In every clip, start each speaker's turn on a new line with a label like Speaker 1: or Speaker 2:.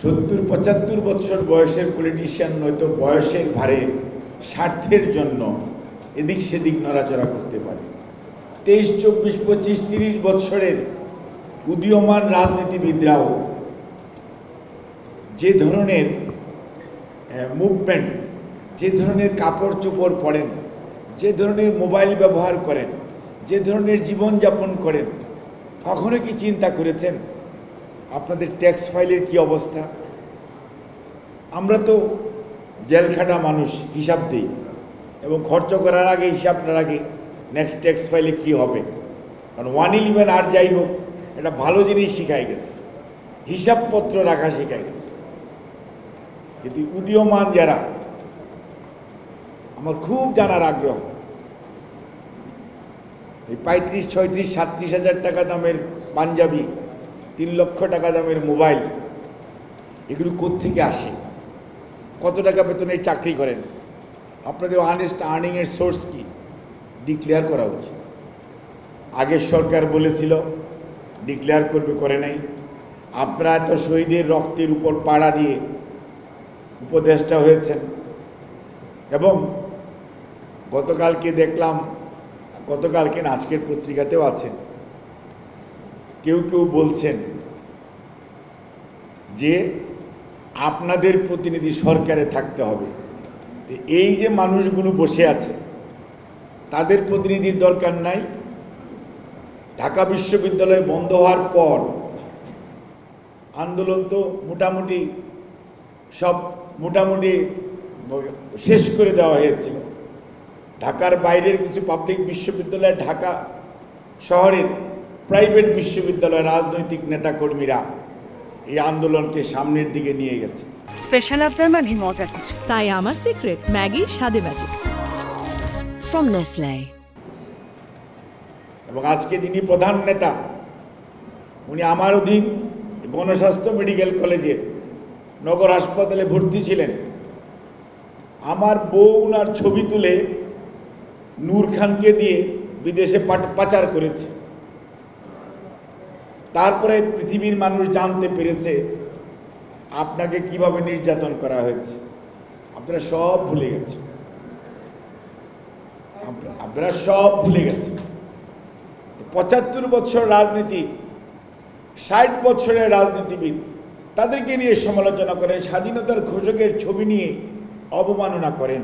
Speaker 1: 70-75 বছর বয়সের পলিটিশিয়ান নয়তো বয়সের ভারে স্বার্থের জন্য এদিক সেদিক নড়াচড়া করতে পারে। 23, 24, 25, 30 বছরের উদীয়মান রাজনীতিবিদরাও যে ধরনের মুভমেন্ট, যে ধরনের কাপড় চোপড় পরেন, যে ধরনের মোবাইল ব্যবহার করেন, যে ধরনের জীবনযাপন করেন, কখনো কি চিন্তা করেছেন আপনাদের ট্যাক্স ফাইলের কি অবস্থা? আমরা তো জেলখাটা মানুষ, হিসাব দিই এবং খরচ করার আগে হিসাবটার আগে নেক্সট ট্যাক্স ফাইলে কি হবে। কারণ 111 আর যাই হোক একটা ভালো জিনিস শিখাই গেছে, হিসাবপত্র রাখা শিখাই গেছে। কিন্তু উদীয়মান যারা, আমার খুব জানার আগ্রহ, এই 35, 36, 37 হাজার টাকা দামের পাঞ্জাবি, 3 লক্ষ টাকা দামের মোবাইল, এগুলো কোত্থেকে আসে? কত টাকা বেতনের চাকরি করেন? আপনাদের অনেস্ট আর্নিংয়ের সোর্স কি? ডিক্লেয়ার করা উচিত। আগের সরকার বলেছিল ডিক্লেয়ার করবে, করে নাই। আপনারা এত শহীদের রক্তের উপর পাড়া দিয়ে উপদেষ্টা হয়েছেন এবং গতকালকে দেখলাম, গতকালকে না আজকের পত্রিকাতেও আছেন, কেউ কেউ বলছেন যে আপনাদের প্রতিনিধি সরকারে থাকতে হবে। এই যে মানুষগুলো বসে আছে তাদের প্রতিনিধির দরকার নাই। ঢাকা বিশ্ববিদ্যালয় বন্ধ হওয়ার পর আন্দোলন তো মোটামুটি শেষ করে দেওয়া হয়েছিল। ঢাকার বাইরের কিছু পাবলিক বিশ্ববিদ্যালয়, ঢাকা শহরের প্রাইভেট বিশ্ববিদ্যালয়ের রাজনৈতিক নেতাকর্মীরা এই আন্দোলনকে সামনের দিকে নিয়ে গেছে।
Speaker 2: স্পেশাল আপনার মানে মজার কিছু,
Speaker 3: তাই আমার সিক্রেট ম্যাগি স্বাদে ম্যাজিক ফ্রম নেসলে।
Speaker 1: এবং আজকে যিনি প্রধান নেতা, উনি আমার অধীন গণস্বাস্থ্য মেডিকেল কলেজে নগর হাসপাতালে ভর্তি ছিলেন। আমার বউ উনার ছবি তুলে নূর খানকে দিয়ে বিদেশে পাচার করেছে। তারপরে পৃথিবীর মানুষ জানতে পেরেছে আপনাকে কিভাবে নির্যাতন করা হয়েছে। আপনারা সব ভুলে গেছেন, আপনারা সব ভুলে গেছেন। 75 বছর রাজনীতি, 60 বছরের রাজনীতিবিদ, তাদেরকে নিয়ে সমালোচনা করেন, স্বাধীনতার ঘোষকের ছবি নিয়ে অবমাননা করেন।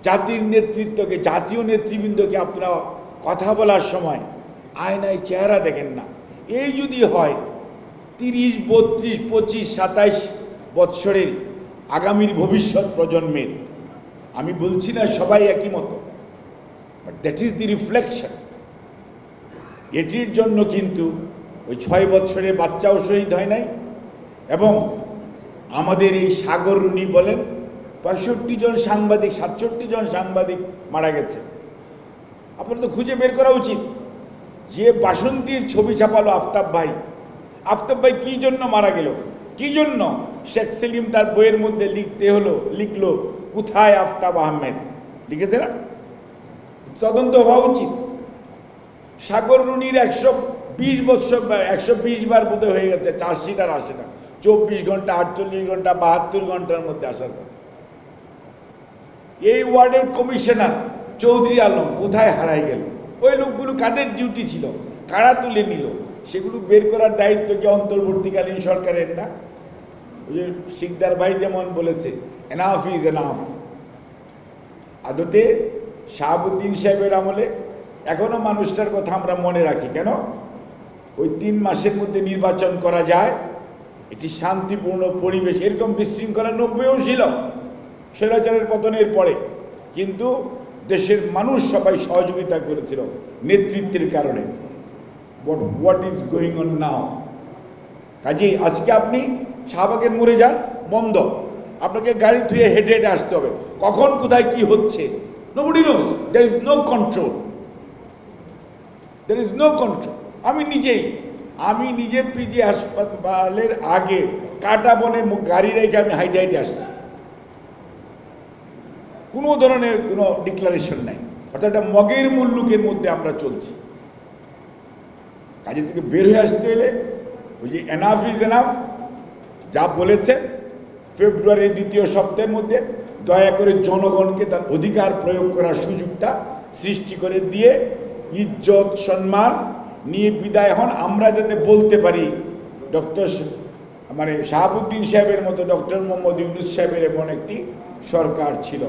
Speaker 1: জাতির নেতৃত্বকে, জাতীয় নেতৃবৃন্দকে আপনারা কথা বলার সময় আয়নায় চেহারা দেখেন না। এই যদি হয় 30, 32, 25, 27 বৎসরের আগামীর ভবিষ্যৎ প্রজন্মের, আমি বলছি না সবাই একই মতো, but that is the reflection. এটির জন্য কিন্তু ওই 6 বছরের বাচ্চাও শহীদ হয় নাই এবং আমাদের এই সাগর রুনি বলেন 65 জন সাংবাদিক, 67 জন সাংবাদিক মারা গেছে। আপনার তো খুঁজে বের করা উচিত। যে বাসন্তীর ছবি ছাপালো আফতাব ভাই কি জন্য মারা গেল, কি জন্য? শেখ সেলিম তার বইয়ের মধ্যে লিখলো কোথায় আফতাব আহমেদ, লিখেছে না? তদন্ত হওয়া উচিত। সাগর রুনির 120 বছর, 120 বার বোধহয় হয়ে গেছে চার্জশিট আর আসে না। 24 ঘন্টা, 48 ঘন্টা, 72 ঘন্টার মধ্যে আসার কথা। এই ওয়ার্ডের কমিশনার চৌধুরী আলম কোথায় হারাই গেল? ওই লোকগুলো কাদের ডিউটি ছিল, কারা তুলে নিল? সেগুলো বের করার দায়িত্ব কি অন্তর্বর্তীকালীন সরকারের না? ওই যে শিকদার ভাই যেমন বলেছে, এনাফ ইজ এনাফ। আদতে শাহাবুদ্দিন সাহেবের আমলে এখনো মানুষটার কথা আমরা মনে রাখি। কেন? ওই 3 মাসের মধ্যে নির্বাচন করা যায়, এটি শান্তিপূর্ণ পরিবেশ। এরকম বিশৃঙ্খলা 90-ও ছিল স্বৈরাচারের পতনের পরে, কিন্তু দেশের মানুষ সবাই সহযোগিতা করেছিল নেতৃত্বের কারণে। But what is going on নাও? কাজেই আজকে আপনি শাহবাগের মোড়ে যান, বন্ধ, আপনাকে গাড়ি ধুয়ে হেঁটে হেঁটে আসতে হবে। কখন কোথায় কি হচ্ছে nobody knows. There is no control, there is no control. আমি নিজে পিজি হাসপাতালের আগে কাটা বনে গাড়ি রেখে আমি হাইটে হাইটে আসছি, কোনো ধরনের কোনো ডিক্লারেশন নাই। অর্থাৎ একটা মগের মুল্লুকের মধ্যে আমরা চলছি। কাজে থেকে বের হয়ে আসতে হলে ওই যে এনাফ ইজ এনাফ, যা বলেছেন ফেব্রুয়ারির দ্বিতীয় সপ্তাহের মধ্যে দয়া করে জনগণকে তার অধিকার প্রয়োগ করার সুযোগটা সৃষ্টি করে দিয়ে ইজ্জত সম্মান নিয়ে বিদায় হন। আমরা যাতে বলতে পারি ডক্টর শাহাবুদ্দিন সাহেবের মতো ডক্টর মোহাম্মদ ইউনূস সাহেবের এমন একটি সরকার ছিল।